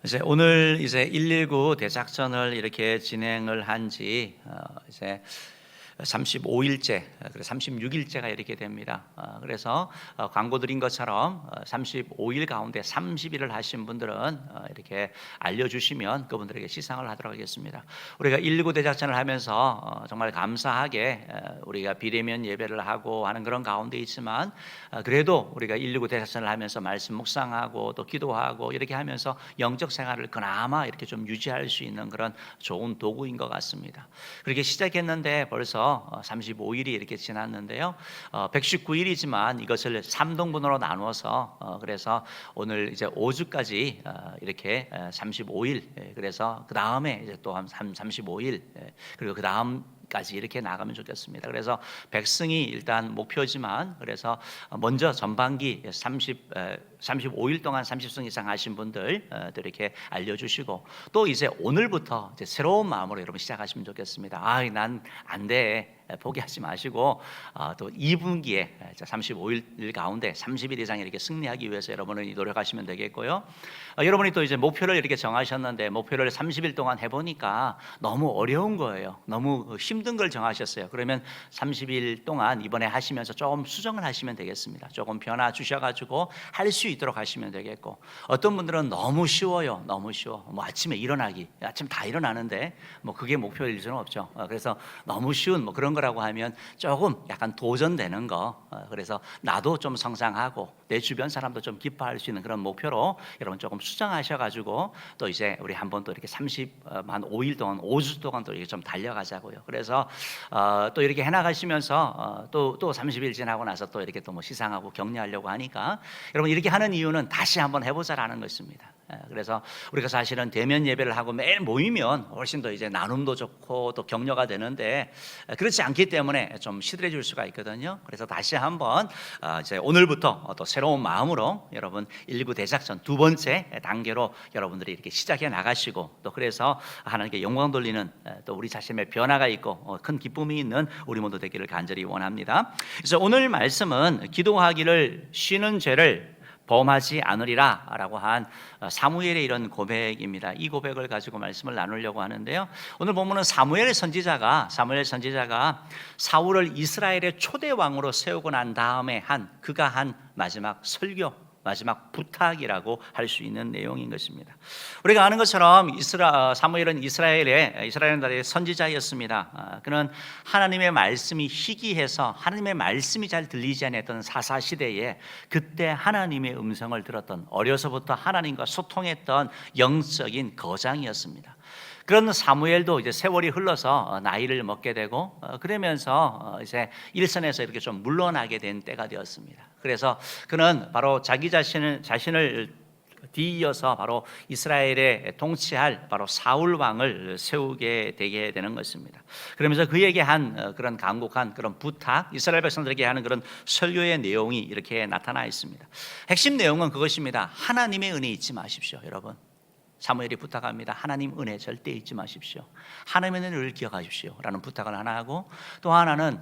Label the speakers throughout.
Speaker 1: 이제 오늘 이제 119 대작전을 이렇게 진행을 한지 이제 35일째, 그래서 36일째가 이렇게 됩니다. 그래서 광고 드린 것처럼 35일 가운데 30일을 하신 분들은 이렇게 알려주시면 그분들에게 시상을 하도록 하겠습니다. 우리가 119 대작전을 하면서 정말 감사하게 우리가 비대면 예배를 하고 하는 그런 가운데 있지만 그래도 우리가 119 대작전을 하면서 말씀 묵상하고 또 기도하고 이렇게 하면서 영적 생활을 그나마 이렇게 좀 유지할 수 있는 그런 좋은 도구인 것 같습니다. 그렇게 시작했는데 벌써 35일이 이렇게 지났는데요. 119일이지만 이것을 3등분으로 나누어서 그래서 오늘 이제 5주까지 이렇게 35일, 그래서 그 다음에 이제 또 한 35일, 그리고 그 다음까지 이렇게 나가면 좋겠습니다. 그래서 백승이 일단 목표지만, 그래서 먼저 전반기 35일 동안 30승 이상 하신 분들 이렇게 알려주시고, 또 이제 오늘부터 이제 새로운 마음으로 여러분 시작하시면 좋겠습니다. 난 안 돼, 포기하지 마시고 또 2분기에 35일 가운데 30일 이상 이렇게 승리하기 위해서 여러분은 노력하시면 되겠고요. 여러분이 또 이제 목표를 이렇게 정하셨는데 목표를 30일 동안 해보니까 너무 어려운 거예요. 너무 힘든 걸 정하셨어요. 그러면 30일 동안 이번에 하시면서 조금 수정을 하시면 되겠습니다. 조금 변화 주셔가지고 할 수 있도록 하시면 되겠고, 어떤 분들은 너무 쉬워요. 너무 쉬워. 뭐 아침에 일어나기, 아침 다 일어나는데 뭐 그게 목표일 수는 없죠. 그래서 너무 쉬운 뭐 그런 거라고 하면 조금 약간 도전되는 거, 그래서 나도 좀 성장하고 내 주변 사람도 좀 기뻐할 수 있는 그런 목표로 여러분 조금 수정하셔가지고 또 이제 우리 한번 또 이렇게 35일 동안 5주 동안 또 이렇게 좀 달려가자고요. 그래서 또 이렇게 해나가시면서 또 30일 지나고 나서 또 이렇게 또 뭐 시상하고 격려하려고 하니까 여러분 이렇게 하는 이유는 다시 한번 해보자라는 것입니다. 그래서 우리가 사실은 대면 예배를 하고 매일 모이면 훨씬 더 이제 나눔도 좋고 또 격려가 되는데 그렇지 않기 때문에 좀 시들해질 수가 있거든요. 그래서 다시 한번 이제 오늘부터 또 새로운 마음으로 여러분 119 대작전 두 번째 단계로 여러분들이 이렇게 시작해 나가시고, 또 그래서 하나님께 영광 돌리는 또 우리 자신의 변화가 있고 큰 기쁨이 있는 우리 모두 되기를 간절히 원합니다. 그래서 오늘 말씀은 기도하기를 쉬는 죄를 범하지 않으리라 라고 한 사무엘의 이런 고백입니다. 이 고백을 가지고 말씀을 나누려고 하는데요. 오늘 보면은 사무엘 선지자가 사울을 이스라엘의 초대 왕으로 세우고 난 다음에 그가 한 마지막 설교, 마지막 부탁이라고 할 수 있는 내용인 것입니다. 우리가 아는 것처럼 사무엘은 이스라엘 나라의 선지자였습니다. 그는 하나님의 말씀이 희귀해서 하나님의 말씀이 잘 들리지 않았던 사사 시대에 그때 하나님의 음성을 들었던, 어려서부터 하나님과 소통했던 영적인 거장이었습니다. 그런 사무엘도 이제 세월이 흘러서 나이를 먹게 되고 그러면서 이제 일선에서 이렇게 좀 물러나게 된 때가 되었습니다. 그래서 그는 바로 자기 자신을 뒤이어서 바로 이스라엘에 통치할 바로 사울 왕을 세우게 되게 되는 것입니다. 그러면서 그에게 한 그런 간곡한 그런 부탁, 이스라엘 백성들에게 하는 그런 설교의 내용이 이렇게 나타나 있습니다. 핵심 내용은 그것입니다. 하나님의 은혜 잊지 마십시오, 여러분. 사무엘이 부탁합니다. 하나님 은혜 절대 잊지 마십시오. 하나님의 은혜를 기억하십시오 라는 부탁을 하나 하고, 또 하나는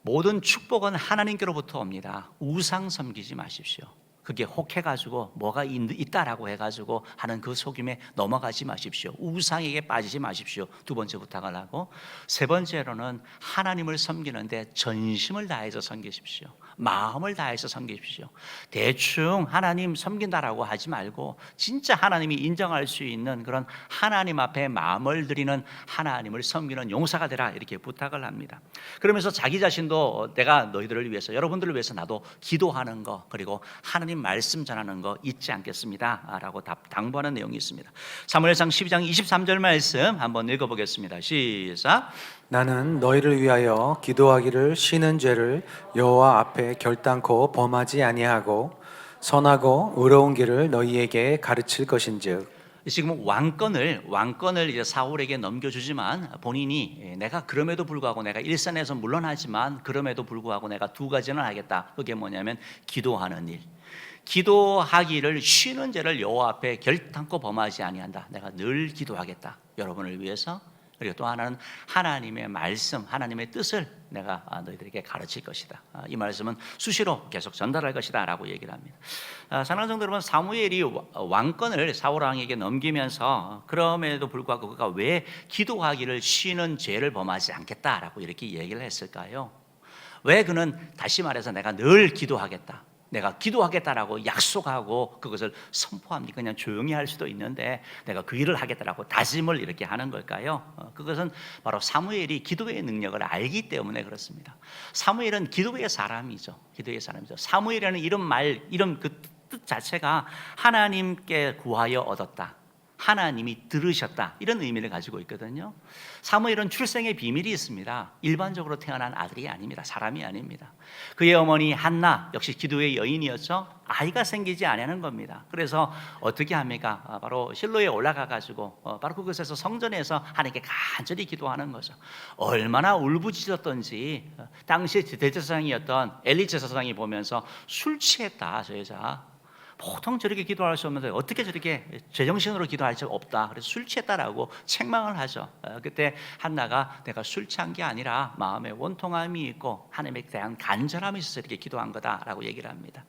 Speaker 1: 모든 축복은 하나님께로부터 옵니다. 우상 섬기지 마십시오. 그게 혹해가지고 뭐가 있다라고 해가지고 하는 그 속임에 넘어가지 마십시오. 우상에게 빠지지 마십시오. 두 번째 부탁을 하고, 세 번째로는 하나님을 섬기는데 전심을 다해서 섬기십시오. 마음을 다해서 섬기십시오. 대충 하나님 섬긴다라고 하지 말고 진짜 하나님이 인정할 수 있는 그런 하나님 앞에 마음을 드리는 하나님을 섬기는 용사가 되라, 이렇게 부탁을 합니다. 그러면서 자기 자신도 내가 너희들을 위해서, 여러분들을 위해서 나도 기도하는 거, 그리고 하나님 말씀 전하는 거 잊지 않겠습니다 라고 당부하는 내용이 있습니다. 사무엘상 12장 23절 말씀 한번 읽어보겠습니다. 시작.
Speaker 2: 나는 너희를 위하여 기도하기를 쉬는 죄를 여호와 앞에 결단코 범하지 아니하고 선하고 의로운 길을 너희에게 가르칠 것인즉.
Speaker 1: 지금 왕권을 이제 사울에게 넘겨주지만 본인이 내가 그럼에도 불구하고 내가 일선에서 물러나지만 그럼에도 불구하고 내가 두 가지는 하겠다. 그게 뭐냐면 기도하는 일. 기도하기를 쉬는 죄를 여호와 앞에 결단코 범하지 아니한다. 내가 늘 기도하겠다. 여러분을 위해서, 그리고 또 하나는 하나님의 말씀, 하나님의 뜻을 내가 너희들에게 가르칠 것이다. 이 말씀은 수시로 계속 전달할 것이다 라고 얘기를 합니다. 사랑하는 성도 여러분, 사무엘이 왕권을 사울 왕에게 넘기면서 그럼에도 불구하고 그가 왜 기도하기를 쉬는 죄를 범하지 않겠다라고 이렇게 얘기를 했을까요? 왜 그는 다시 말해서 내가 늘 기도하겠다, 내가 기도하겠다라고 약속하고 그것을 선포합니까? 그냥 조용히 할 수도 있는데 내가 그 일을 하겠다라고 다짐을 이렇게 하는 걸까요? 그것은 바로 사무엘이 기도의 능력을 알기 때문에 그렇습니다. 사무엘은 기도의 사람이죠. 기도의 사람이죠. 사무엘이라는 이름 그 뜻 자체가 하나님께 구하여 얻었다, 하나님이 들으셨다, 이런 의미를 가지고 있거든요. 사무엘은 출생의 비밀이 있습니다. 일반적으로 태어난 아들이 아닙니다. 사람이 아닙니다. 그의 어머니 한나 역시 기도의 여인이었죠. 아이가 생기지 않는 겁니다. 그래서 어떻게 합니까? 바로 실로에 올라가 가지고 바로 그곳에서 성전에서 하나님께 간절히 기도하는 거죠. 얼마나 울부짖었던지 당시 대제사장이었던 엘리 제사장이 보면서 술 취했다, 저 여자 보통 저렇게 기도할 수 없는데 어떻게 저렇게 제정신으로 기도할 수 없다, 그래서 술 취했다라고 책망을 하죠. 그때 한나가 내가 술 취한 게 아니라 마음에 원통함이 있고 하나님에 대한 간절함이 있어서 이렇게 기도한 거다라고 얘기를 합니다.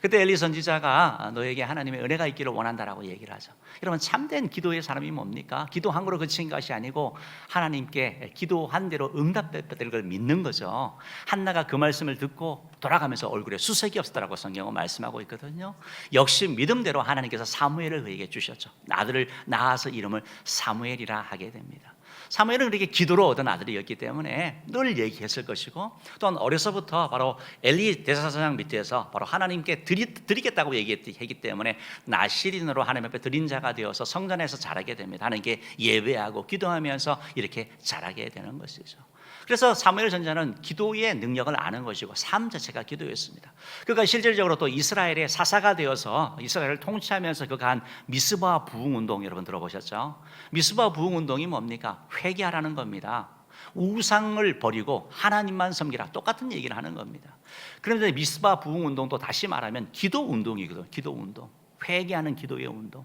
Speaker 1: 그때 엘리 선지자가 너에게 하나님의 은혜가 있기를 원한다라고 얘기를 하죠. 여러분, 참된 기도의 사람이 뭡니까? 기도한 거로 그친 것이 아니고 하나님께 기도한 대로 응답될 걸 믿는 거죠. 한나가 그 말씀을 듣고 돌아가면서 얼굴에 수색이 없었다라고 성경은 말씀하고 있거든요. 역시 믿음대로 하나님께서 사무엘을 그에게 주셨죠. 아들을 낳아서 이름을 사무엘이라 하게 됩니다. 사무엘은 그렇게 기도로 얻은 아들이었기 때문에 늘 얘기했을 것이고, 또한 어려서부터 바로 엘리 대제사장 밑에서 바로 하나님께 드리겠다고 얘기했기 때문에 나시린으로 하나님 앞에 드린 자가 되어서 성전에서 자라게 됩니다. 하나님께 예배하고 기도하면서 이렇게 자라게 되는 것이죠. 그래서 사무엘 선지자는 기도의 능력을 아는 것이고 삶 자체가 기도였습니다. 그가 실질적으로 또 이스라엘의 사사가 되어서 이스라엘을 통치하면서 그가 한 미스바 부흥운동, 여러분 들어보셨죠? 미스바 부흥운동이 뭡니까? 회개하라는 겁니다. 우상을 버리고 하나님만 섬기라, 똑같은 얘기를 하는 겁니다. 그런데 미스바 부흥운동도 다시 말하면 기도운동이거든요. 기도운동, 회개하는 기도의 운동.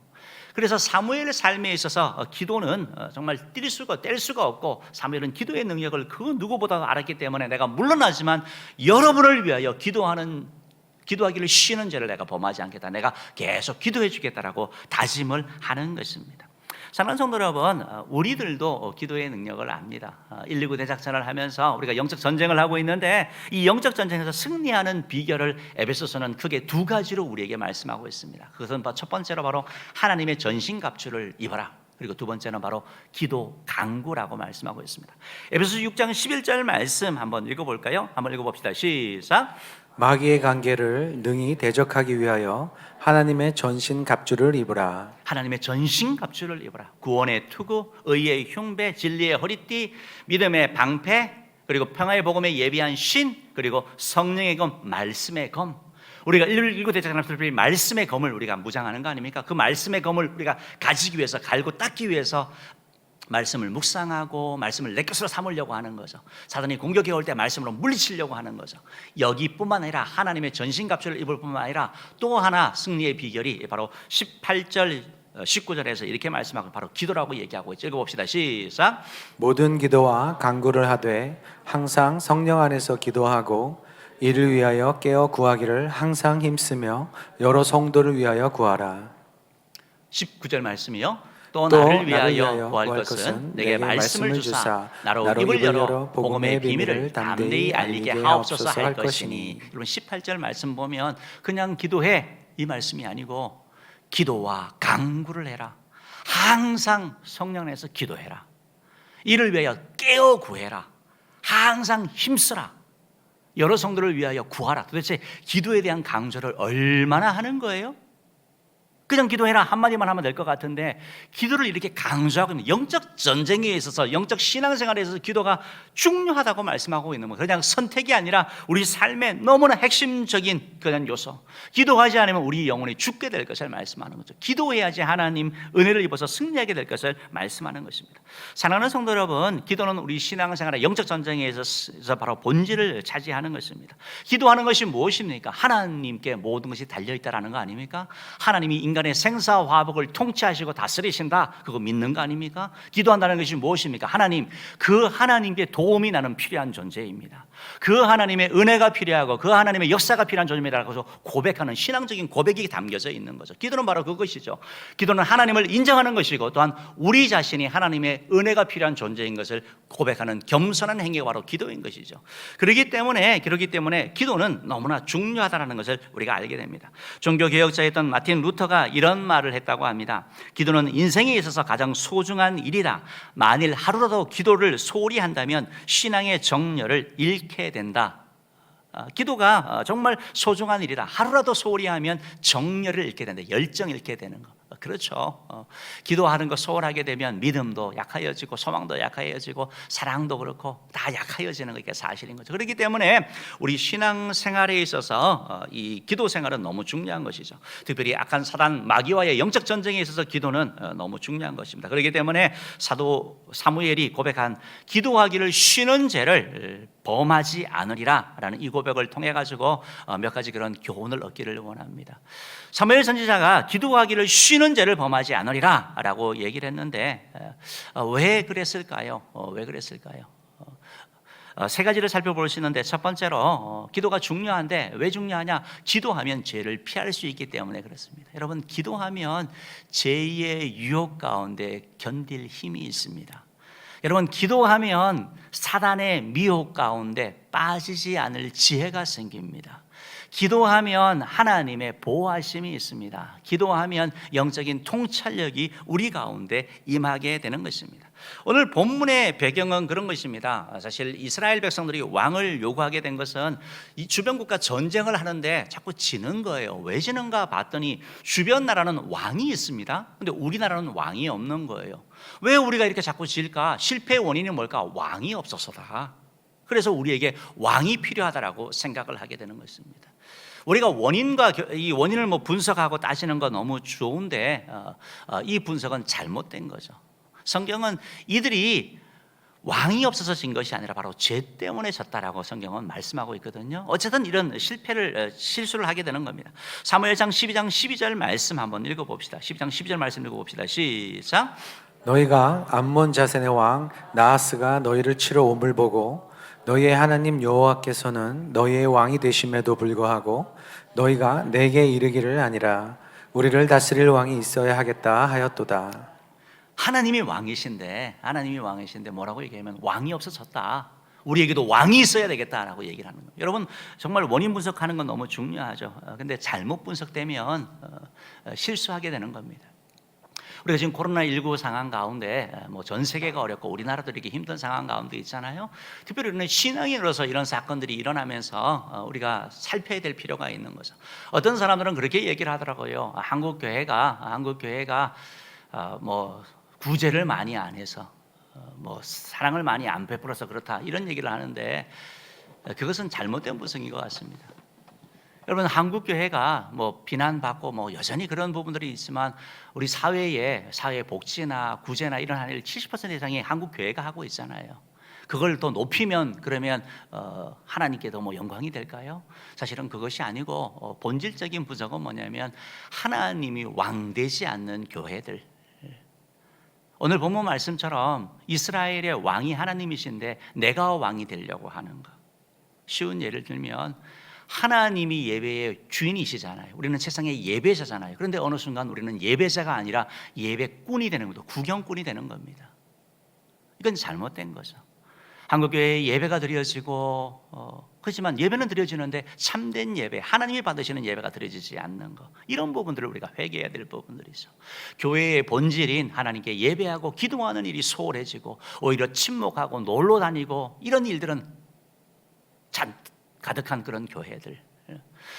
Speaker 1: 그래서 사무엘의 삶에 있어서 기도는 정말 뗄 수가 없고, 사무엘은 기도의 능력을 그 누구보다도 알았기 때문에 내가 물러나지만 여러분을 위하여 기도하기를 쉬는 죄를 내가 범하지 않겠다, 내가 계속 기도해 주겠다라고 다짐을 하는 것입니다. 사랑하는 성도 여러분, 우리들도 기도의 능력을 압니다. 119 대작전을 하면서 우리가 영적 전쟁을 하고 있는데, 이 영적 전쟁에서 승리하는 비결을 에베소서는 크게 두 가지로 우리에게 말씀하고 있습니다. 그것은 첫 번째로 바로 하나님의 전신갑주를 입어라, 그리고 두 번째는 바로 기도 강구라고 말씀하고 있습니다. 에베소서 6장 11절 말씀 한번 읽어볼까요? 한번 읽어봅시다. 시작.
Speaker 2: 마귀의 관계를 능히 대적하기 위하여 하나님의 전신 갑주를 입으라.
Speaker 1: 하나님의 전신 갑주를 입어라. 구원의 투구, 의의 흉배, 진리의 허리띠, 믿음의 방패, 그리고 평화의 복음에 예비한 신, 그리고 성령의 검, 말씀의 검. 우리가 119 대작전을 특별히 말씀의 검을 우리가 무장하는 거 아닙니까? 그 말씀의 검을 우리가 가지기 위해서, 갈고 닦기 위해서 말씀을 묵상하고 말씀을 내 것으로 삼으려고 하는 거죠. 사단이 공격해 올 때 말씀으로 물리치려고 하는 거죠. 여기뿐만 아니라 하나님의 전신갑주를 입을 뿐만 아니라 또 하나 승리의 비결이 바로 18절 19절에서 이렇게 말씀하고 바로 기도라고 얘기하고 있죠. 읽어봅시다. 시작.
Speaker 2: 모든 기도와 간구를 하되 항상 성령 안에서 기도하고 이를 위하여 깨어 구하기를 항상 힘쓰며 여러 성도를 위하여 구하라.
Speaker 1: 19절 말씀이요. 또 나를 위하여 구할 것은 내게 말씀을 주사 나로 입을 열어 복음의 비밀을 담대히 알리게 하옵소서 할 것이니. 여러분 18절 말씀 보면 그냥 기도해 이 말씀이 아니고 기도와 간구를 해라. 항상 성령 안에서 기도해라. 이를 위하여 깨어 구해라. 항상 힘쓰라. 여러 성도를 위하여 구하라. 도대체 기도에 대한 강조를 얼마나 하는 거예요? 그냥 기도해라 한마디만 하면 될 것 같은데, 기도를 이렇게 강조하고 있는, 영적 전쟁에 있어서 영적 신앙생활에 있어서 기도가 중요하다고 말씀하고 있는 거예요. 그냥 선택이 아니라 우리 삶의 너무나 핵심적인 그런 요소. 기도하지 않으면 우리 영혼이 죽게 될 것을 말씀하는 거죠. 기도해야지 하나님 은혜를 입어서 승리하게 될 것을 말씀하는 것입니다. 사랑하는 성도 여러분, 기도는 우리 신앙생활의 영적 전쟁에 있어서 바로 본질을 차지하는 것입니다. 기도하는 것이 무엇입니까? 하나님께 모든 것이 달려있다라는 거 아닙니까? 하나님이 인간 인간의 생사화복을 통치하시고 다스리신다. 그거 믿는 거 아닙니까? 기도한다는 것이 무엇입니까? 하나님, 그 하나님께 도움이 나는 필요한 존재입니다. 그 하나님의 은혜가 필요하고 그 하나님의 역사가 필요한 존재입니다라고 해서 고백하는 신앙적인 고백이 담겨져 있는 거죠. 기도는 바로 그것이죠. 기도는 하나님을 인정하는 것이고 또한 우리 자신이 하나님의 은혜가 필요한 존재인 것을 고백하는 겸손한 행위가 바로 기도인 것이죠. 그렇기 때문에 기도는 너무나 중요하다는 것을 우리가 알게 됩니다. 종교개혁자였던 마틴 루터가 이런 말을 했다고 합니다. 기도는 인생에 있어서 가장 소중한 일이다. 만일 하루라도 기도를 소홀히 한다면 신앙의 정열을 잃게 된다. 기도가 정말 소중한 일이다. 하루라도 소홀히 하면 정열을 잃게 된다. 열정을 잃게 되는 거. 그렇죠. 기도하는 거 소홀하게 되면 믿음도 약하여지고 소망도 약하여지고 사랑도 그렇고 다 약하여지는 게 사실인 거죠. 그렇기 때문에 우리 신앙생활에 있어서 이 기도 생활은 너무 중요한 것이죠. 특별히 악한 사단 마귀와의 영적 전쟁에 있어서 기도는 너무 중요한 것입니다. 그렇기 때문에 사도 사무엘이 고백한 기도하기를 쉬는 죄를 범하지 않으리라 라는 이 고백을 통해 가지고 몇 가지 그런 교훈을 얻기를 원합니다. 사무엘 선지자가 기도하기를 쉬는 죄를 범하지 않으리라 라고 얘기를 했는데 왜 그랬을까요? 왜 그랬을까요? 세 가지를 살펴볼 수 있는데 첫 번째로 기도가 중요한데 왜 중요하냐? 기도하면 죄를 피할 수 있기 때문에 그렇습니다. 여러분, 기도하면 죄의 유혹 가운데 견딜 힘이 있습니다. 여러분, 기도하면 사단의 미혹 가운데 빠지지 않을 지혜가 생깁니다. 기도하면 하나님의 보호하심이 있습니다. 기도하면 영적인 통찰력이 우리 가운데 임하게 되는 것입니다. 오늘 본문의 배경은 그런 것입니다. 사실 이스라엘 백성들이 왕을 요구하게 된 것은 이 주변 국가 전쟁을 하는데 자꾸 지는 거예요. 왜 지는가 봤더니 주변 나라는 왕이 있습니다. 근데 우리나라는 왕이 없는 거예요. 왜 우리가 이렇게 자꾸 질까? 실패의 원인이 뭘까? 왕이 없어서다. 그래서 우리에게 왕이 필요하다라고 생각을 하게 되는 것입니다. 우리가 이 원인을 분석하고 따지는 건 너무 좋은데 이 분석은 잘못된 거죠. 성경은 이들이 왕이 없어서 진 것이 아니라 바로 죄 때문에 졌다라고 성경은 말씀하고 있거든요. 어쨌든 이런 실수를 하게 되는 겁니다. 사무엘상 12장 12절 말씀 한번 읽어봅시다. 12장 12절 말씀 읽어봅시다. 시작.
Speaker 2: 너희가 암몬 자센의 왕 나하스가 너희를 치러 옴을 보고 너희의 하나님 여호와께서는 너희의 왕이 되심에도 불구하고 너희가 내게 이르기를 아니라 우리를 다스릴 왕이 있어야 하겠다 하였도다.
Speaker 1: 하나님이 왕이신데 뭐라고 얘기하면 왕이 없어졌다. 우리에게도 왕이 있어야 되겠다라고 얘기를 하는 거예요. 여러분, 정말 원인 분석하는 건 너무 중요하죠. 근데 잘못 분석되면 실수하게 되는 겁니다. 우리가 지금 코로나19 상황 가운데 전 세계가 어렵고 우리나라도 이렇게 힘든 상황 가운데 있잖아요. 특별히 우리는 신앙인으로서 이런 사건들이 일어나면서 우리가 살펴야 될 필요가 있는 거죠. 어떤 사람들은 그렇게 얘기를 하더라고요. 한국 교회가 구제를 많이 안 해서 사랑을 많이 안 베풀어서 그렇다, 이런 얘기를 하는데 그것은 잘못된 분석인 것 같습니다. 여러분, 한국 교회가 비난받고 여전히 그런 부분들이 있지만 우리 사회 복지나 구제나 이런 한 일 70% 이상이 한국 교회가 하고 있잖아요. 그걸 더 높이면 그러면 하나님께도 영광이 될까요? 사실은 그것이 아니고 본질적인 부정은 뭐냐면 하나님이 왕되지 않는 교회들. 오늘 본문 말씀처럼 이스라엘의 왕이 하나님이신데 내가 왕이 되려고 하는 것. 쉬운 예를 들면 하나님이 예배의 주인이시잖아요. 우리는 세상의 예배자잖아요. 그런데 어느 순간 우리는 예배자가 아니라 예배꾼이 되는 것도 구경꾼이 되는 겁니다. 이건 잘못된 거죠. 한국교회에 예배가 드려지고 그렇지만 예배는 드려지는데 참된 예배, 하나님이 받으시는 예배가 드려지지 않는 것, 이런 부분들을 우리가 회개해야 될 부분들이죠. 교회의 본질인 하나님께 예배하고 기도하는 일이 소홀해지고 오히려 침묵하고 놀러 다니고 이런 일들은 가득한 그런 교회들,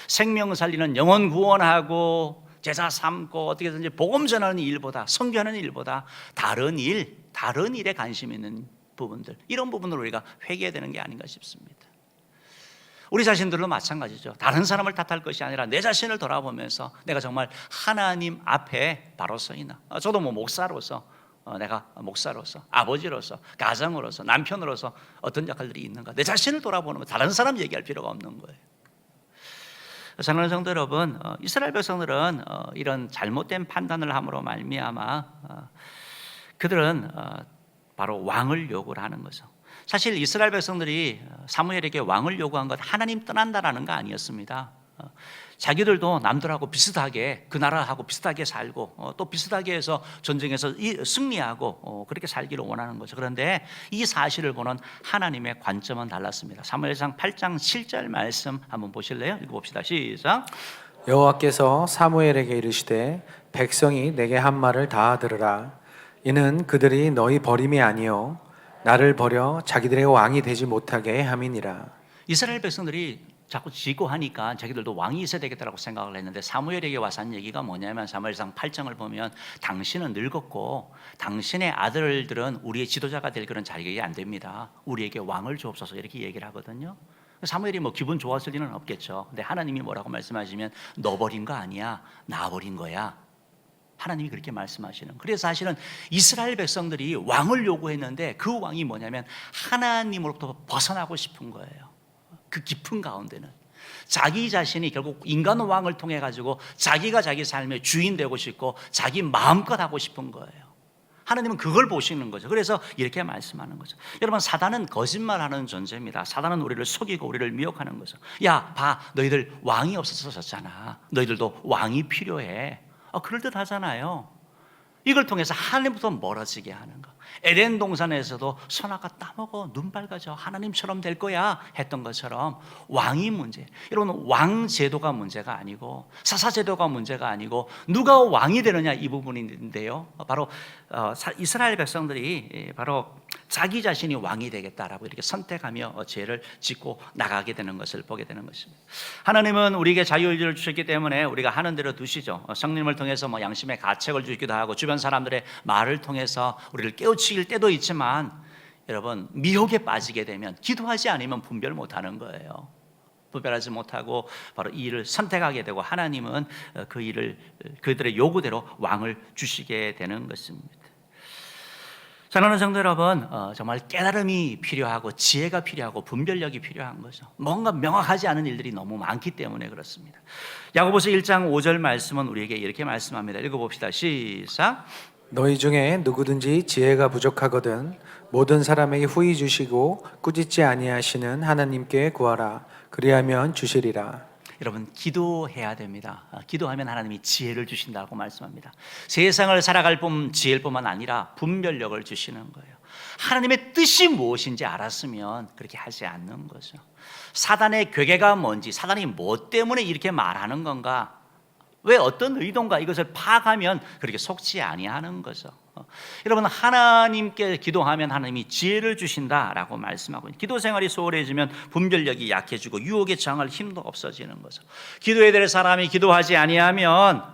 Speaker 1: 생명 살리는 영혼 구원하고 제사 삼고 어떻게든지 복음 전하는 일보다, 선교하는 일보다 다른 일에 관심 있는 부분들, 이런 부분을 우리가 회개해야 되는 게 아닌가 싶습니다. 우리 자신들도 마찬가지죠. 다른 사람을 탓할 것이 아니라 내 자신을 돌아보면서 내가 정말 하나님 앞에 바로 서 있나. 저도 목사로서 내가 목사로서, 아버지로서, 가정으로서, 남편으로서 어떤 역할들이 있는가, 내 자신을 돌아보는 거, 다른 사람 얘기할 필요가 없는 거예요. 사랑하는 성도 여러분, 이스라엘 백성들은 이런 잘못된 판단을 함으로 말미암아 그들은 바로 왕을 요구를 하는 거죠. 사실 이스라엘 백성들이 사무엘에게 왕을 요구한 것 하나님 떠난다라는 거 아니었습니다. 자기들도 남들하고 비슷하게 그 나라하고 비슷하게 살고 또 비슷하게 해서 전쟁에서 승리하고 그렇게 살기를 원하는 거죠. 그런데 이 사실을 보는 하나님의 관점은 달랐습니다. 사무엘상 8장 7절 말씀 한번 보실래요? 읽어봅시다. 시작.
Speaker 2: 여호와께서 사무엘에게 이르시되 백성이 내게 한 말을 다 들으라. 이는 그들이 너희 버림이 아니요 나를 버려 자기들의 왕이 되지 못하게 함이니라.
Speaker 1: 이스라엘 백성들이 자꾸 지고 하니까 자기들도 왕이 있어야 되겠다라고 생각을 했는데 사무엘에게 와서 한 얘기가 뭐냐면 사무엘상 8장을 보면 당신은 늙었고 당신의 아들들은 우리의 지도자가 될 그런 자격이 안 됩니다. 우리에게 왕을 주옵소서 이렇게 얘기를 하거든요. 사무엘이 뭐 기분 좋았을 리는 없겠죠. 근데 하나님이 뭐라고 말씀하시면 너 버린 거 아니야, 나 버린 거야. 하나님이 그렇게 말씀하시는. 그래서 사실은 이스라엘 백성들이 왕을 요구했는데 그 왕이 뭐냐면 하나님으로부터 벗어나고 싶은 거예요. 그 깊은 가운데는 자기 자신이 결국 인간 왕을 통해 가지고 자기가 자기 삶의 주인 되고 싶고 자기 마음껏 하고 싶은 거예요. 하나님은 그걸 보시는 거죠. 그래서 이렇게 말씀하는 거죠. 여러분, 사단은 거짓말하는 존재입니다. 사단은 우리를 속이고 우리를 미혹하는 거죠. 야, 봐, 너희들 왕이 없어서 졌잖아. 너희들도 왕이 필요해. 그럴듯하잖아요. 이걸 통해서 하나님부터 멀어지게 하는 거. 에덴 동산에서도 선악과 따먹어 눈 밝아져 하나님처럼 될 거야 했던 것처럼 왕이 문제. 여러분, 왕 제도가 문제가 아니고 사사 제도가 문제가 아니고 누가 왕이 되느냐 이 부분인데요. 바로 이스라엘 백성들이 바로 자기 자신이 왕이 되겠다라고 이렇게 선택하며 죄를 짓고 나가게 되는 것을 보게 되는 것입니다. 하나님은 우리에게 자유의지를 주셨기 때문에 우리가 하는 대로 두시죠. 성령님을 통해서 뭐 양심의 가책을 주기도 하고 주변 사람들의 말을 통해서 우리를 깨우칠 때도 있지만 여러분, 미혹에 빠지게 되면 기도하지 않으면 분별 못하는 거예요. 분별하지 못하고 바로 이 일을 선택하게 되고 하나님은 그 일을 그들의 요구대로 왕을 주시게 되는 것입니다. 사랑하는 성도 여러분, 정말 깨달음이 필요하고 지혜가 필요하고 분별력이 필요한 거죠. 뭔가 명확하지 않은 일들이 너무 많기 때문에 그렇습니다. 야고보서 1장 5절 말씀은 우리에게 이렇게 말씀합니다. 읽어봅시다. 시작.
Speaker 2: 너희 중에 누구든지 지혜가 부족하거든 모든 사람에게 후히 주시고 꾸짖지 아니하시는 하나님께 구하라. 그리하면 주시리라.
Speaker 1: 여러분, 기도해야 됩니다. 기도하면 하나님이 지혜를 주신다고 말씀합니다. 세상을 살아갈 지혜일 뿐만 아니라 분별력을 주시는 거예요. 하나님의 뜻이 무엇인지 알았으면 그렇게 하지 않는 거죠. 사단의 괴계가 뭔지, 사단이 뭐 때문에 이렇게 말하는 건가, 왜 어떤 의도인가 이것을 파악하면 그렇게 속지 아니하는 거죠. 여러분, 하나님께 기도하면 하나님이 지혜를 주신다라고 말씀하고 있습니다. 기도 생활이 소홀해지면 분별력이 약해지고 유혹에 저항할 힘도 없어지는 거죠. 기도해야 될 사람이 기도하지 아니하면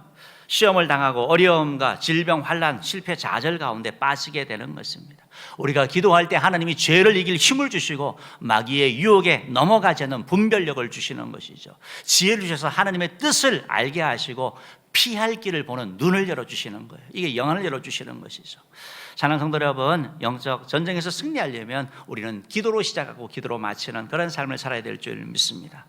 Speaker 1: 시험을 당하고 어려움과 질병, 환난, 실패, 좌절 가운데 빠지게 되는 것입니다. 우리가 기도할 때 하나님이 죄를 이길 힘을 주시고 마귀의 유혹에 넘어가지 않는 분별력을 주시는 것이죠. 지혜를 주셔서 하나님의 뜻을 알게 하시고 피할 길을 보는 눈을 열어주시는 거예요. 이게 영안을 열어주시는 것이죠. 사랑하는 성도 여러분, 영적 전쟁에서 승리하려면 우리는 기도로 시작하고 기도로 마치는 그런 삶을 살아야 될 줄 믿습니다.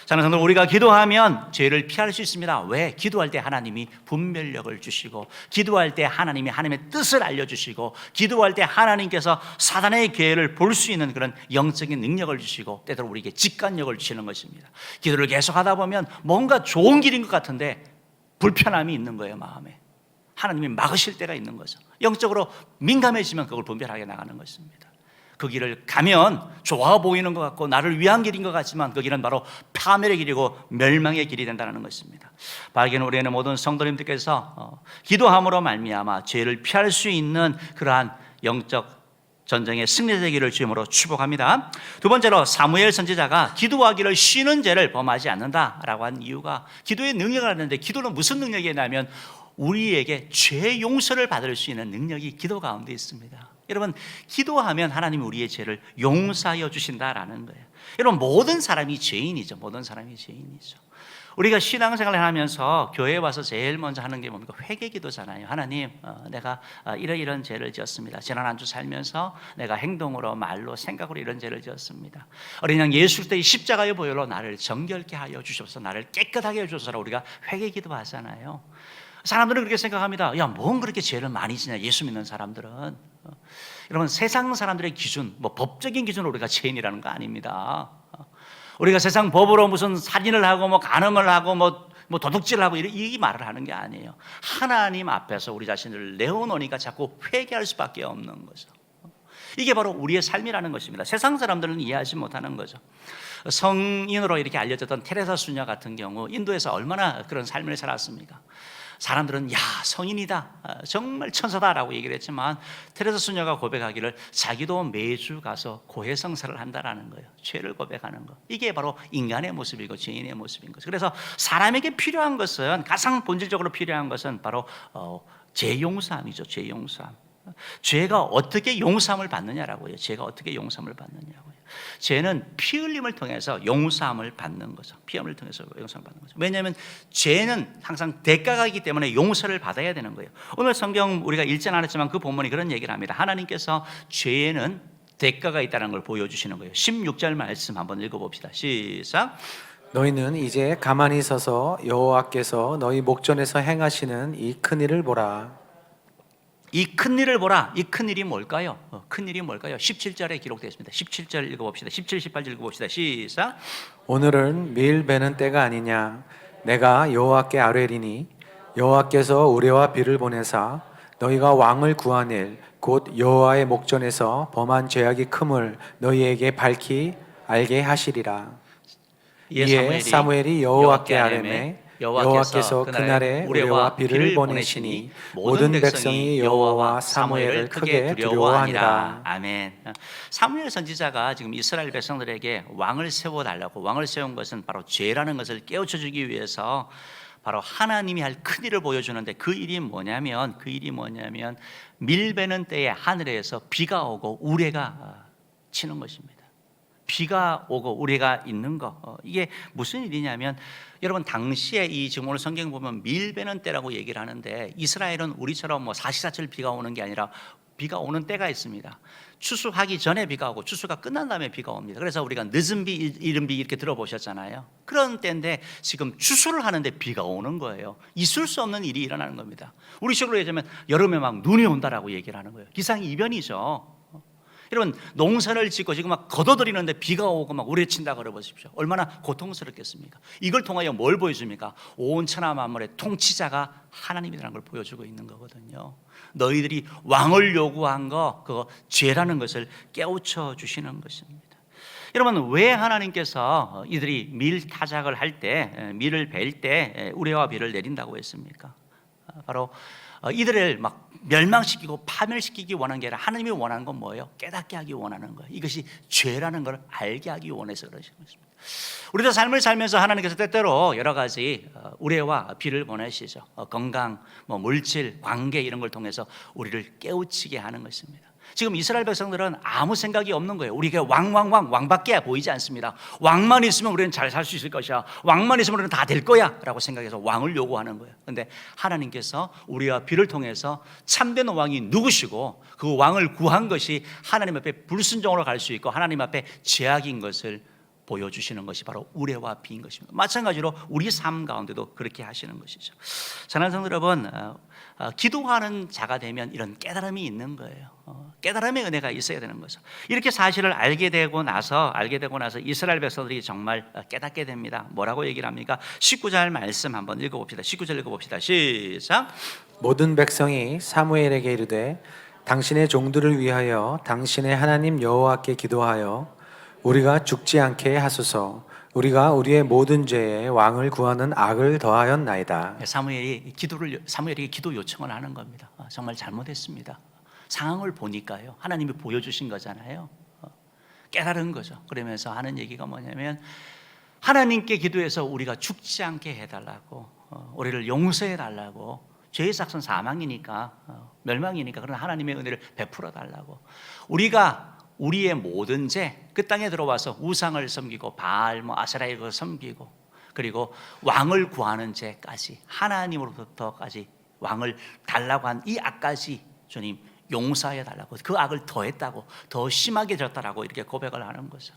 Speaker 1: 사랑하는 성도, 우리가 기도하면 죄를 피할 수 있습니다. 왜? 기도할 때 하나님이 분별력을 주시고, 기도할 때 하나님이 하나님의 뜻을 알려주시고, 기도할 때 하나님께서 사단의 계획을 볼 수 있는 그런 영적인 능력을 주시고, 때때로 우리에게 직관력을 주시는 것입니다. 기도를 계속하다 보면 뭔가 좋은 길인 것 같은데 불편함이 있는 거예요. 마음에 하나님이 막으실 때가 있는 거죠. 영적으로 민감해지면 그걸 분별하게 나가는 것입니다. 그 길을 가면 좋아 보이는 것 같고 나를 위한 길인 것 같지만 그 길은 바로 파멸의 길이고 멸망의 길이 된다는 것입니다. 바라기는 우리는 모든 성도님들께서 기도함으로 말미암아 죄를 피할 수 있는 그러한 영적 전쟁의 승리되기를 주님으로 축복합니다. 두 번째로, 사무엘 선지자가 기도하기를 쉬는 죄를 범하지 않는다라고 한 이유가 기도의 능력을 하는데, 기도는 무슨 능력이냐면 우리에게 죄 용서를 받을 수 있는 능력이 기도 가운데 있습니다. 여러분, 기도하면 하나님이 우리의 죄를 용서하여 주신다라는 거예요. 여러분, 모든 사람이 죄인이죠. 모든 사람이 죄인이죠. 우리가 신앙생활을 하면서 교회에 와서 제일 먼저 하는 게 뭡니까? 회개기도잖아요. 하나님, 내가 이런 죄를 지었습니다. 지난 한 주 살면서 내가 행동으로, 말로, 생각으로 이런 죄를 지었습니다. 어린 양 예수 그리스도의 십자가의 보혈로 나를 정결케 하여 주셔서 나를 깨끗하게 해 주셔서 우리가 회개기도하잖아요. 사람들은 그렇게 생각합니다. 야, 뭔 그렇게 죄를 많이 지냐? 예수 믿는 사람들은. 여러분, 세상 사람들의 기준, 뭐 법적인 기준으로 우리가 죄인이라는 거 아닙니다. 우리가 세상 법으로 무슨 살인을 하고 뭐 간음을 하고 뭐 도둑질을 하고 이 말을 하는 게 아니에요. 하나님 앞에서 우리 자신을 내어놓으니까 자꾸 회개할 수밖에 없는 거죠. 이게 바로 우리의 삶이라는 것입니다. 세상 사람들은 이해하지 못하는 거죠. 성인으로 이렇게 알려졌던 테레사 수녀 같은 경우 인도에서 얼마나 그런 삶을 살았습니까? 사람들은 야, 성인이다, 정말 천사다라고 얘기를 했지만 테레사 수녀가 고백하기를 자기도 매주 가서 고해성사를 한다라는 거예요. 죄를 고백하는 거. 이게 바로 인간의 모습이고 죄인의 모습인 거죠. 그래서 사람에게 필요한 것은, 가장 본질적으로 필요한 것은 바로 죄용서함이죠. 죄용서함. 죄가 어떻게 용서함을 받느냐라고요. 죄가 어떻게 용서함을 받느냐고요. 죄는 피 흘림을 통해서 용서함을 받는 거죠. 피 흘림을 통해서 용서함을 받는 거죠. 왜냐하면 죄는 항상 대가가 있기 때문에 용서를 받아야 되는 거예요. 오늘 성경 우리가 읽지는 않았지만 그 본문이 그런 얘기를 합니다. 하나님께서 죄에는 대가가 있다는 걸 보여주시는 거예요. 16절 말씀 한번 읽어봅시다. 시작.
Speaker 2: 너희는 이제 가만히 서서 여호와께서 너희 목전에서 행하시는 이 큰 일을 보라.
Speaker 1: 이 큰 일을 보라. 이 큰 일이 뭘까요? 큰 일이 뭘까요? 17절에 기록되어 있습니다. 17절 읽어봅시다. 17, 18절 읽어봅시다. 시작.
Speaker 2: 오늘은 밀 베는 때가 아니냐. 내가 여호와께 아뢰리니 여호와께서 우레와 비를 보내사 너희가 왕을 구하낼 곧 여호와의 목전에서 범한 죄악이 큼을 너희에게 밝히 알게 하시리라. 이에 사무엘이 여호와께 아뢰매 여호와께서 그날에 우레와 비를 보내시니 모든 백성이 여호와와 사무엘을 크게 두려워하니라.
Speaker 1: 아멘. 사무엘 선지자가 지금 이스라엘 백성들에게 왕을 세워달라고, 왕을 세운 것은 바로 죄라는 것을 깨우쳐주기 위해서 바로 하나님이 할 큰 일을 보여주는데, 그 일이 뭐냐면 밀 베는 때에 하늘에서 비가 오고 우레가 치는 것입니다. 비가 오고 우레가 있는 거, 이게 무슨 일이냐면, 여러분 당시에 이 지금 오늘 성경 보면 밀 베는 때라고 얘기를 하는데, 이스라엘은 우리처럼 뭐 사시사철 비가 오는 게 아니라 비가 오는 때가 있습니다. 추수하기 전에 비가 오고 추수가 끝난 다음에 비가 옵니다. 그래서 우리가 늦은 비, 이른 비 이렇게 들어보셨잖아요. 그런 때인데 지금 추수를 하는데 비가 오는 거예요. 있을 수 없는 일이 일어나는 겁니다. 우리 식으로 얘기하면 여름에 막 눈이 온다라고 얘기를 하는 거예요. 기상이변이죠. 여러분, 농사를 짓고 지금 막 걷어들이는데 비가 오고 막 우레친다 그러 보십시오. 얼마나 고통스럽겠습니까? 이걸 통하여 뭘 보여줍니까? 온 천하 만물의 통치자가 하나님이라는 걸 보여주고 있는 거거든요. 너희들이 왕을 요구한 거, 그거 죄라는 것을 깨우쳐 주시는 것입니다. 여러분, 왜 하나님께서 이들이 밀 타작을 할 때, 밀을 벨 때 우레와 비를 내린다고 했습니까? 바로 이들을 막 멸망시키고 파멸시키기 원하는 게 아니라 하나님이 원하는 건 뭐예요? 깨닫게 하기 원하는 거예요. 이것이 죄라는 걸 알게 하기 원해서 그러신 것입니다. 우리도 삶을 살면서 하나님께서 때때로 여러 가지 우레와 비를 보내시죠. 건강, 물질, 관계 이런 걸 통해서 우리를 깨우치게 하는 것입니다. 지금 이스라엘 백성들은 아무 생각이 없는 거예요. 우리가 왕밖에 보이지 않습니다. 왕만 있으면 우리는 잘 살 수 있을 것이야. 왕만 있으면 우리는 다 될 거야 라고 생각해서 왕을 요구하는 거예요. 그런데 하나님께서 우리와 비를 통해서 참된 왕이 누구시고 그 왕을 구한 것이 하나님 앞에 불순종으로 갈 수 있고 하나님 앞에 죄악인 것을 보여주시는 것이 바로 우레와 비인 것입니다. 마찬가지로 우리 삶 가운데도 그렇게 하시는 것이죠. 사랑하는 성도 여러분, 기도하는 자가 되면 이런 깨달음이 있는 거예요. 깨달음의 은혜가 있어야 되는 거죠. 이렇게 사실을 알게 되고 나서 이스라엘 백성들이 정말 깨닫게 됩니다. 뭐라고 얘기를 합니까? 19절 말씀 한번 읽어봅시다. 19절 읽어봅시다. 시작.
Speaker 2: 모든 백성이 사무엘에게 이르되 당신의 종들을 위하여 당신의 하나님 여호와께 기도하여 우리가 죽지 않게 하소서. 우리가 우리의 모든 죄에 왕을 구하는 악을 더하였나이다.
Speaker 1: 사무엘이 기도 요청을 하는 겁니다. 정말 잘못했습니다. 상황을 보니까요. 하나님이 보여주신 거잖아요. 깨달은 거죠. 그러면서 하는 얘기가 뭐냐면 하나님께 기도해서 우리가 죽지 않게 해달라고, 우리를 용서해달라고 죄의 삭은 사망이니까 멸망이니까 그런 하나님의 은혜를 베풀어 달라고. 우리가 우리의 모든 죄, 그 땅에 들어와서 우상을 섬기고 바알, 아세라의 걸 섬기고 그리고 왕을 구하는 죄까지 하나님으로부터까지 왕을 달라고 한 이 악까지 주님 용서해 달라고, 그 악을 더했다고, 더 심하게 졌다라고 이렇게 고백을 하는 거죠.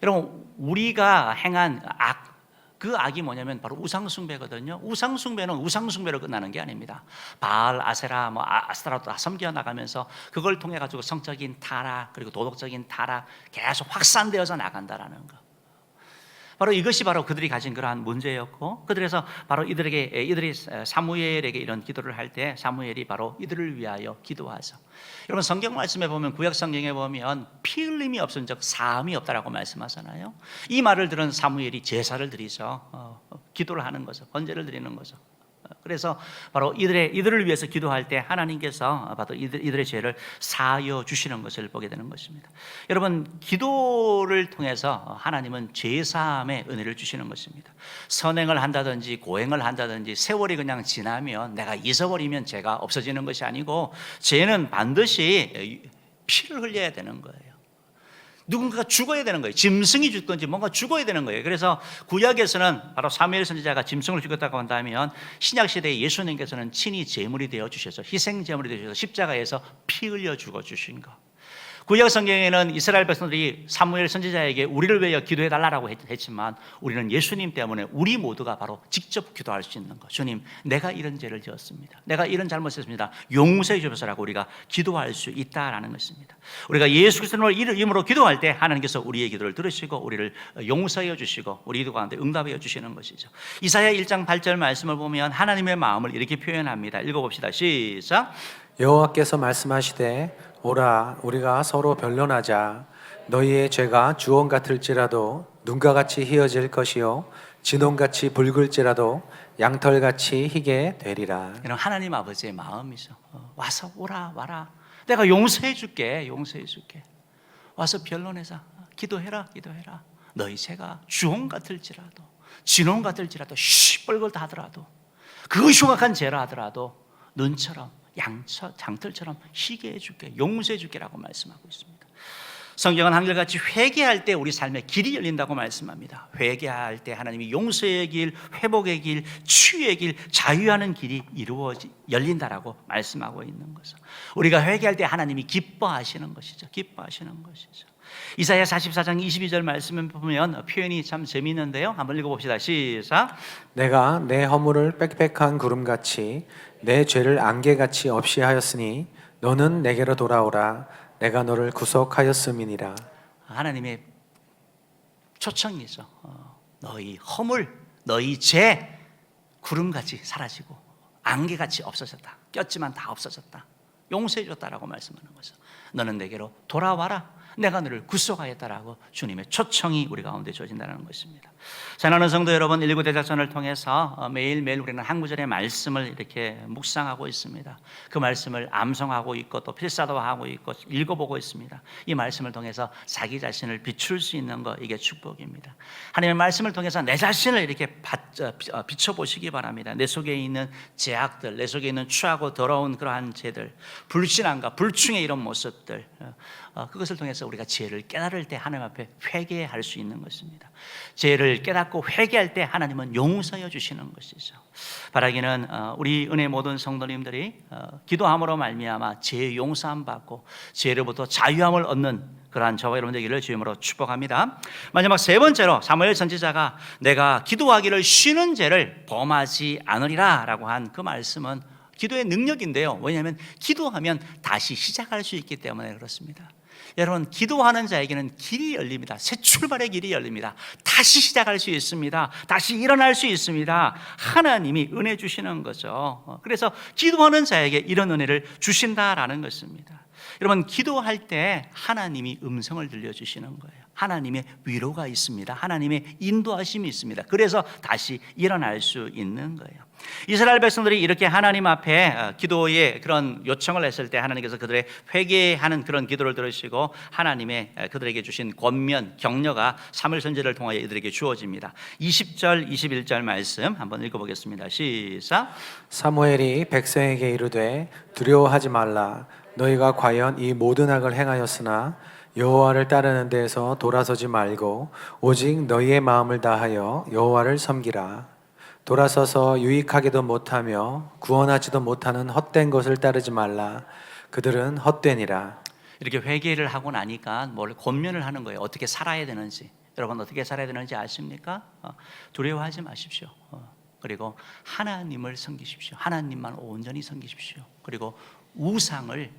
Speaker 1: 여러분, 우리가 행한 악, 그 악이 뭐냐면 바로 우상숭배거든요. 우상숭배는 우상숭배로 끝나는 게 아닙니다. 바알, 아세라, 아스타라도 다 섬겨 나가면서 그걸 통해 가지고 성적인 타락 그리고 도덕적인 타락 계속 확산되어서 나간다라는 거. 바로 이것이 바로 그들이 가진 그러한 문제였고, 그들에서 바로 이들이 사무엘에게 이런 기도를 할 때 사무엘이 바로 이들을 위하여 기도하죠. 여러분, 성경 말씀에 보면, 구약 성경에 보면 피 흘림이 없은 적 사함이 없다라고 말씀하잖아요. 이 말을 들은 사무엘이 제사를 드리죠. 기도를 하는 거죠. 번제를 드리는 거죠. 그래서 바로 이들을 위해서 기도할 때 하나님께서 바로 이들의 죄를 사하여 주시는 것을 보게 되는 것입니다. 여러분, 기도를 통해서 하나님은 죄사함의 은혜를 주시는 것입니다. 선행을 한다든지 고행을 한다든지 세월이 그냥 지나면 내가 잊어버리면 죄가 없어지는 것이 아니고, 죄는 반드시 피를 흘려야 되는 거예요. 누군가가 죽어야 되는 거예요. 짐승이 죽든지 뭔가 죽어야 되는 거예요. 그래서 구약에서는 바로 사무엘 선지자가 짐승을 죽였다고 한다면, 신약 시대에 예수님께서는 친히 제물이 되어 주셔서, 희생 제물이 되어 주셔서 십자가에서 피 흘려 죽어 주신 거. 구약 성경에는 이스라엘 백성들이 사무엘 선지자에게 우리를 위하여 기도해 달라고 했지만, 우리는 예수님 때문에 우리 모두가 바로 직접 기도할 수 있는 것. 주님, 내가 이런 죄를 지었습니다. 내가 이런 잘못했습니다. 용서해 주셔서라고 우리가 기도할 수 있다라는 것입니다. 우리가 예수 그리스도의 이름으로 기도할 때 하나님께서 우리의 기도를 들으시고 우리를 용서해 주시고 우리 기도 가운데 응답해 주시는 것이죠. 이사야 1장 8절 말씀을 보면 하나님의 마음을 이렇게 표현합니다. 읽어봅시다. 시작.
Speaker 2: 여호와께서 말씀하시되 오라, 우리가 서로 변론하자. 너희의 죄가 주홍 같을지라도 눈과 같이 희어질 것이요 진홍같이 붉을지라도 양털같이 희게 되리라.
Speaker 1: 이런 하나님 아버지의 마음이죠. 와서 와라. 내가 용서해 줄게. 와서 변론해서 기도해라. 너희 죄가 주홍 같을지라도 진홍 같을지라도 시뻘겋다 하더라도, 그 흉악한 죄라 하더라도 눈처럼 장털처럼 희게 해줄게, 용서해 줄게라고 말씀하고 있습니다. 성경은 한결같이 회개할 때 우리 삶의 길이 열린다고 말씀합니다. 회개할 때 하나님이 용서의 길, 회복의 길, 치유의 길, 자유하는 길이 열린다라고 말씀하고 있는 거죠. 우리가 회개할 때 하나님이 기뻐하시는 것이죠. 이사야 44장 22절 말씀을 보면 표현이 참 재미있는데요. 한번 읽어봅시다. 시작.
Speaker 2: 내가 내 허물을 빽빽한 구름같이 내 죄를 안개같이 없이 하였으니 너는 내게로 돌아오라. 내가 너를 구속하였음이니라.
Speaker 1: 하나님의 초청이죠. 너희 허물, 너희 죄 구름같이 사라지고 안개같이 없어졌다. 꼈지만 다 없어졌다. 용서해 줬다라고 말씀하는 거죠. 너는 내게로 돌아와라. 내가 너를 구속하였다라고 주님의 초청이 우리 가운데 주어진다는 것입니다. 사랑하는 성도 여러분, 119 대작전을 통해서 매일매일 우리는 한 구절의 말씀을 이렇게 묵상하고 있습니다. 그 말씀을 암송하고 있고 또 필사도하고 있고 읽어보고 있습니다. 이 말씀을 통해서 자기 자신을 비출 수 있는 것, 이게 축복입니다. 하나님의 말씀을 통해서 내 자신을 이렇게 비춰보시기 바랍니다. 내 속에 있는 죄악들, 내 속에 있는 추하고 더러운 그러한 죄들, 불신앙과 불충의 이런 모습들, 그것을 통해서 우리가 죄를 깨달을 때 하나님 앞에 회개할 수 있는 것입니다. 죄를 깨닫고 회개할 때 하나님은 용서해 주시는 것이죠. 바라기는 우리 은혜 모든 성도님들이 기도함으로 말미암아 죄 용서함 받고 죄로부터 자유함을 얻는 그러한 저와 여러분 되기를 주님으로 축복합니다. 마지막 세 번째로 사무엘 선지자가 내가 기도하기를 쉬는 죄를 범하지 않으리라 라고 한 그 말씀은 기도의 능력인데요. 왜냐하면 기도하면 다시 시작할 수 있기 때문에 그렇습니다. 여러분, 기도하는 자에게는 길이 열립니다. 새 출발의 길이 열립니다. 다시 시작할 수 있습니다. 다시 일어날 수 있습니다. 하나님이 은혜 주시는 거죠. 그래서 기도하는 자에게 이런 은혜를 주신다라는 것입니다. 여러분, 기도할 때 하나님이 음성을 들려주시는 거예요. 하나님의 위로가 있습니다. 하나님의 인도하심이 있습니다. 그래서 다시 일어날 수 있는 거예요. 이스라엘 백성들이 이렇게 하나님 앞에 기도의 그런 요청을 했을 때 하나님께서 그들의 회개하는 그런 기도를 들으시고 하나님의 그들에게 주신 권면, 격려가 사무엘 선지자를 통하여 이들에게 주어집니다. 20절, 21절 말씀 한번 읽어보겠습니다. 시작.
Speaker 2: 사무엘이 백성에게 이르되 두려워하지 말라. 너희가 과연 이 모든 악을 행하였으나 여호와를 따르는 데에서 돌아서지 말고 오직 너희의 마음을 다하여 여호와를 섬기라. 돌아서서 유익하기도 못하며 구원하지도 못하는 헛된 것을 따르지 말라. 그들은 헛되니라.
Speaker 1: 이렇게 회개를 하고 나니까 뭘 권면을 하는 거예요. 어떻게 살아야 되는지. 여러분 어떻게 살아야 되는지 아십니까? 두려워하지 마십시오. 그리고 하나님을 섬기십시오. 하나님만 온전히 섬기십시오. 그리고 우상을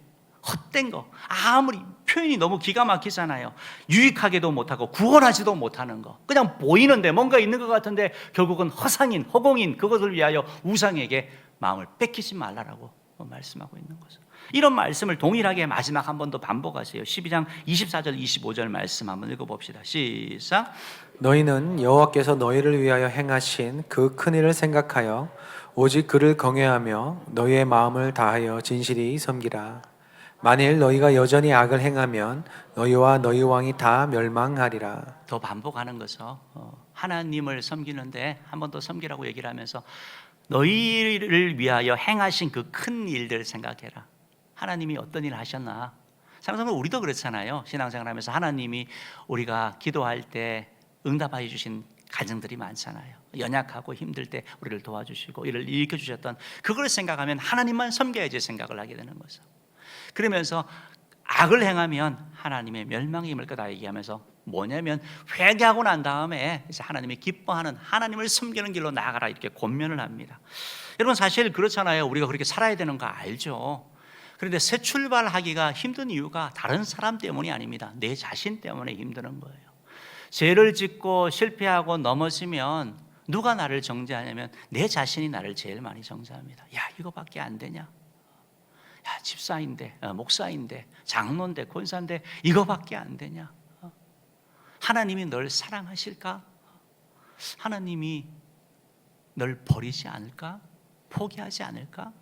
Speaker 1: 헛된 거, 아무리 표현이 너무 기가 막히잖아요. 유익하게도 못하고 구원하지도 못하는 거, 그냥 보이는데 뭔가 있는 것 같은데 결국은 허상인, 허공인 그것을 위하여 우상에게 마음을 뺏기지 말라라고 말씀하고 있는 거죠. 이런 말씀을 동일하게 마지막 한 번 더 반복하세요. 12장 24절 25절 말씀 한번 읽어봅시다. 시작.
Speaker 2: 너희는 여호와께서 너희를 위하여 행하신 그 큰 일을 생각하여 오직 그를 경외하며 너희의 마음을 다하여 진실히 섬기라. 만일 너희가 여전히 악을 행하면 너희와 너희 왕이 다 멸망하리라.
Speaker 1: 더 반복하는 거죠. 하나님을 섬기는데 한 번 더 섬기라고 얘기를 하면서 너희를 위하여 행하신 그 큰 일들을 생각해라. 하나님이 어떤 일을 하셨나. 사람들은 우리도 그렇잖아요. 신앙생활하면서 하나님이 우리가 기도할 때 응답하여 주신 가정들이 많잖아요. 연약하고 힘들 때 우리를 도와주시고 이를 일으켜 주셨던 그걸 생각하면 하나님만 섬겨야지 생각을 하게 되는 거죠. 그러면서 악을 행하면 하나님의 멸망이 임할 거다 얘기하면서 뭐냐면 회개하고 난 다음에 이제 하나님이 기뻐하는 하나님을 섬기는 길로 나아가라 이렇게 권면을 합니다. 여러분 사실 그렇잖아요. 우리가 그렇게 살아야 되는 거 알죠. 그런데 새 출발하기가 힘든 이유가 다른 사람 때문이 아닙니다. 내 자신 때문에 힘드는 거예요. 죄를 짓고 실패하고 넘어지면 누가 나를 정죄하냐면 내 자신이 나를 제일 많이 정죄합니다. 야 이거밖에 안 되냐? 야 집사인데 목사인데 장로인데 권사인데 이거밖에 안 되냐? 하나님이 널 사랑하실까? 하나님이 널 버리지 않을까? 포기하지 않을까?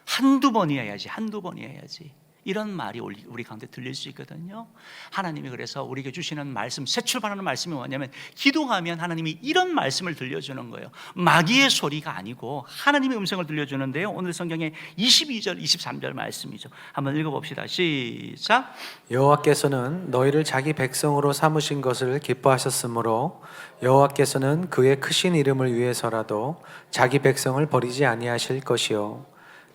Speaker 1: 한두 번이어야지. 이런 말이 우리 가운데 들릴 수 있거든요. 하나님이 그래서 우리에게 주시는 말씀, 새 출발하는 말씀이 뭐냐면 기도하면 하나님이 이런 말씀을 들려주는 거예요. 마귀의 소리가 아니고 하나님의 음성을 들려주는데요. 오늘 성경의 22절, 23절 말씀이죠. 한번 읽어봅시다. 시작.
Speaker 2: 여호와께서는 너희를 자기 백성으로 삼으신 것을 기뻐하셨으므로 여호와께서는 그의 크신 이름을 위해서라도 자기 백성을 버리지 아니하실 것이요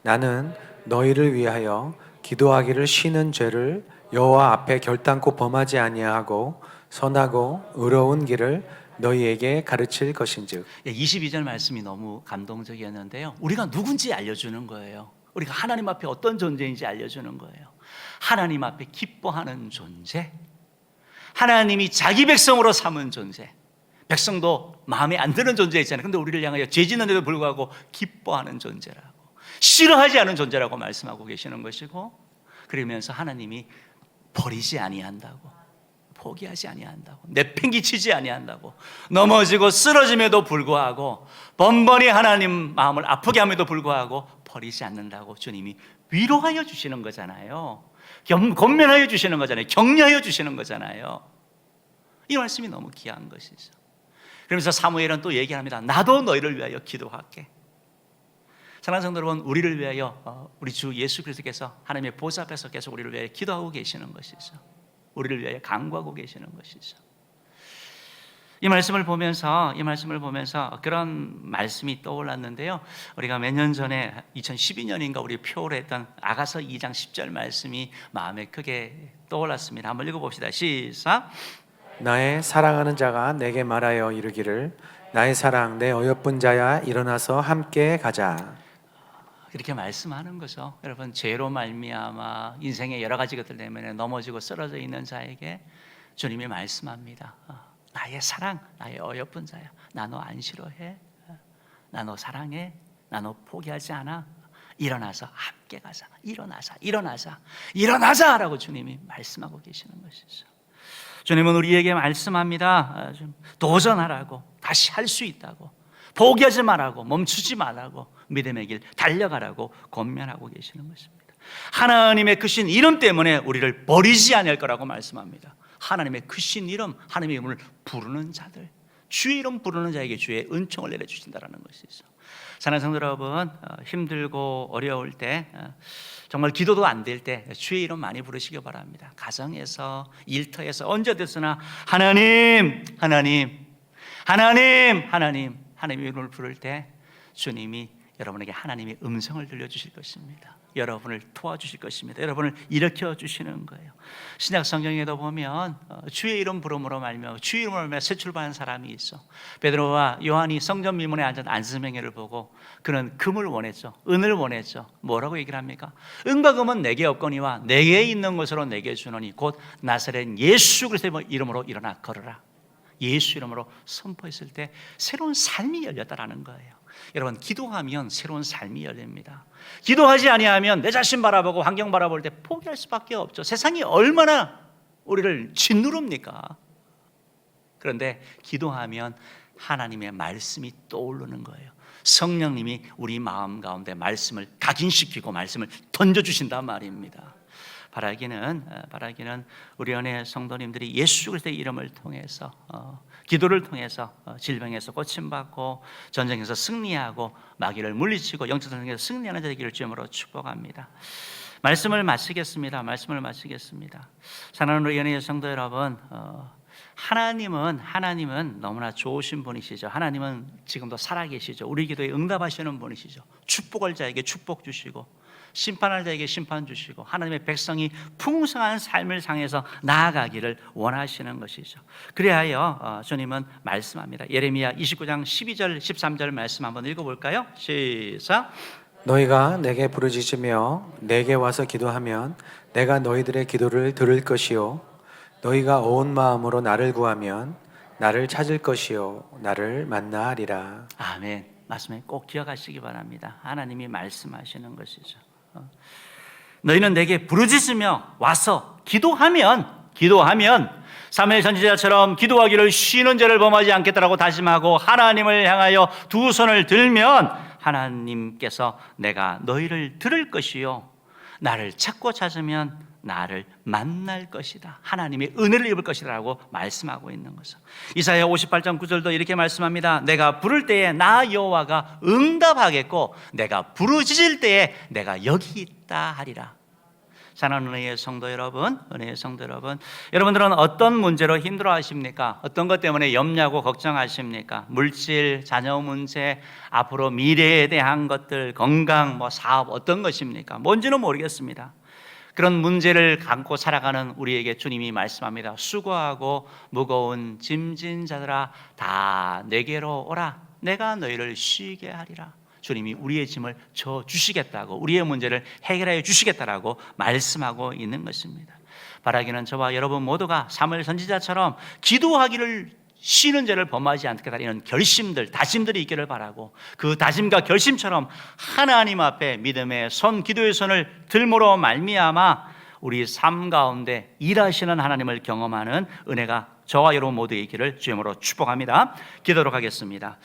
Speaker 2: 나는 너희를 위하여 기도하기를 쉬는 죄를 여호와 앞에 결단코 범하지 아니하고 선하고 의로운 길을 너희에게 가르칠 것인즉.
Speaker 1: 22절 말씀이 너무 감동적이었는데요. 우리가 누군지 알려주는 거예요. 우리가 하나님 앞에 어떤 존재인지 알려주는 거예요. 하나님 앞에 기뻐하는 존재, 하나님이 자기 백성으로 삼은 존재. 백성도 마음에 안 드는 존재 있잖아요. 근데 우리를 향하여 죄 짓는데도 불구하고 기뻐하는 존재라고, 싫어하지 않은 존재라고 말씀하고 계시는 것이고, 그러면서 하나님이 버리지 아니한다고, 포기하지 아니한다고, 내팽개치지 아니한다고, 넘어지고 쓰러짐에도 불구하고 번번이 하나님 마음을 아프게 함에도 불구하고 버리지 않는다고 주님이 위로하여 주시는 거잖아요. 권면하여 주시는 거잖아요. 격려하여 주시는 거잖아요. 이 말씀이 너무 귀한 것이죠. 그러면서 사무엘은 또 얘기합니다. 나도 너희를 위하여 기도할게. 사랑하는 성도 여러분, 우리를 위하여 우리 주 예수 그리스도께서 하나님의 보좌 앞에서 계속 우리를 위하여 기도하고 계시는 것이죠. 우리를 위하여 간구하고 계시는 것이죠. 이 말씀을 보면서 그런 말씀이 떠올랐는데요. 우리가 몇 년 전에 2012년인가 우리 표를 했던 아가서 2장 10절 말씀이 마음에 크게 떠올랐습니다. 한번 읽어봅시다. 시작.
Speaker 2: 나의 사랑하는 자가 내게 말하여 이르기를 나의 사랑 내 어여쁜 자야 일어나서 함께 가자.
Speaker 1: 이렇게 말씀하는 거죠. 여러분, 죄로 말미암아 인생의 여러 가지 것들 때문에 넘어지고 쓰러져 있는 자에게 주님이 말씀합니다. 나의 사랑, 나의 어여쁜 자야. 나 너 안 싫어해. 나 너 사랑해. 나 너 포기하지 않아. 일어나서 함께 가자. 일어나자 라고 주님이 말씀하고 계시는 것이죠. 주님은 우리에게 말씀합니다. 좀 도전하라고, 다시 할 수 있다고, 포기하지 말라고, 멈추지 말라고, 믿음의 길 달려가라고 권면하고 계시는 것입니다. 하나님의 크신 이름 때문에 우리를 버리지 않을 거라고 말씀합니다. 하나님의 크신 이름, 하나님의 이름을 부르는 자들, 주의 이름 부르는 자에게 주의 은총을 내려주신다는 것이죠. 사랑하는 성도 여러분, 힘들고 어려울 때, 정말 기도도 안 될 때 주의 이름 많이 부르시기 바랍니다. 가정에서, 일터에서, 언제 어디서나 하나님, 하나님, 하나님, 하나님, 하나님의 이름을 부를 때 주님이 여러분에게 하나님의 음성을 들려주실 것입니다. 여러분을 도와주실 것입니다. 여러분을 일으켜 주시는 거예요. 신약 성경에도 보면 주의 이름 부름으로 말며 주의 이름으로 말며 새 출발한 사람이 있어. 베드로와 요한이 성전 미문에 앉은 안수명예를 보고 그는 금을 원했죠. 은을 원했죠. 뭐라고 얘기를 합니까? 은과 금은 내게 없거니와 내게 있는 것으로 내게 주노니 곧 나사렛 예수 그리스도의 이름으로 일어나 걸어라. 예수 이름으로 선포했을 때 새로운 삶이 열렸다라는 거예요. 여러분, 기도하면 새로운 삶이 열립니다. 기도하지 아니하면 내 자신 바라보고 환경 바라볼 때 포기할 수밖에 없죠. 세상이 얼마나 우리를 짓누릅니까? 그런데 기도하면 하나님의 말씀이 떠오르는 거예요. 성령님이 우리 마음 가운데 말씀을 각인시키고 말씀을 던져주신단 말입니다. 바라기는 우리 안에 성도님들이 예수 그리스도의 이름을 통해서 기도를 통해서 질병에서 고침받고 전쟁에서 승리하고 마귀를 물리치고 영적 전쟁에서 승리하는 자 되기를 주님으로 축복합니다. 말씀을 마치겠습니다. 사랑하는 우리 연예인 성도 여러분, 하나님은 너무나 좋으신 분이시죠. 하나님은 지금도 살아계시죠. 우리 기도에 응답하시는 분이시죠. 축복할 자에게 축복 주시고 심판할 자에게 심판 주시고 하나님의 백성이 풍성한 삶을 향해서 나아가기를 원하시는 것이죠. 그리하여 주님은 말씀합니다. 예레미야 29장 12절 13절 말씀 한번 읽어볼까요? 시작.
Speaker 2: 너희가 내게 부르짖으며 내게 와서 기도하면 내가 너희들의 기도를 들을 것이요 너희가 온 마음으로 나를 구하면 나를 찾을 것이요 나를 만나리라. 아멘.
Speaker 1: 말씀에 꼭 기억하시기 바랍니다. 하나님이 말씀하시는 것이죠. 너희는 내게 부르짖으며 와서 기도하면 사무엘 선지자처럼 기도하기를 쉬는 죄를 범하지 않겠다라고 다짐하고 하나님을 향하여 두 손을 들면 하나님께서 내가 너희를 들을 것이요 나를 찾고 찾으면 나를 만날 것이다. 하나님의 은혜를 입을 것이라고 말씀하고 있는 거죠. 이사야 58장 9절도 이렇게 말씀합니다. 내가 부를 때에 나 여호와가 응답하겠고 내가 부르짖을 때에 내가 여기 있다 하리라. 사랑하는 은혜의 성도 여러분, 여러분들은 어떤 문제로 힘들어하십니까? 어떤 것 때문에 염려하고 걱정하십니까? 물질, 자녀 문제, 앞으로 미래에 대한 것들, 건강, 사업 어떤 것입니까? 뭔지는 모르겠습니다. 그런 문제를 안고 살아가는 우리에게 주님이 말씀합니다. 수고하고 무거운 짐진 자들아 다 내게로 오라. 내가 너희를 쉬게 하리라. 주님이 우리의 짐을 져 주시겠다고, 우리의 문제를 해결해 주시겠다라고 말씀하고 있는 것입니다. 바라기는 저와 여러분 모두가 사무엘 선지자처럼 기도하기를 쉬는 죄를 범하지 않겠다 이런 결심들, 다짐들이 있기를 바라고 그 다짐과 결심처럼 하나님 앞에 믿음의 손, 기도의 손을 들므로 말미암아 우리 삶 가운데 일하시는 하나님을 경험하는 은혜가 저와 여러분 모두의 있기를 주님으로 축복합니다. 기도록 하겠습니다.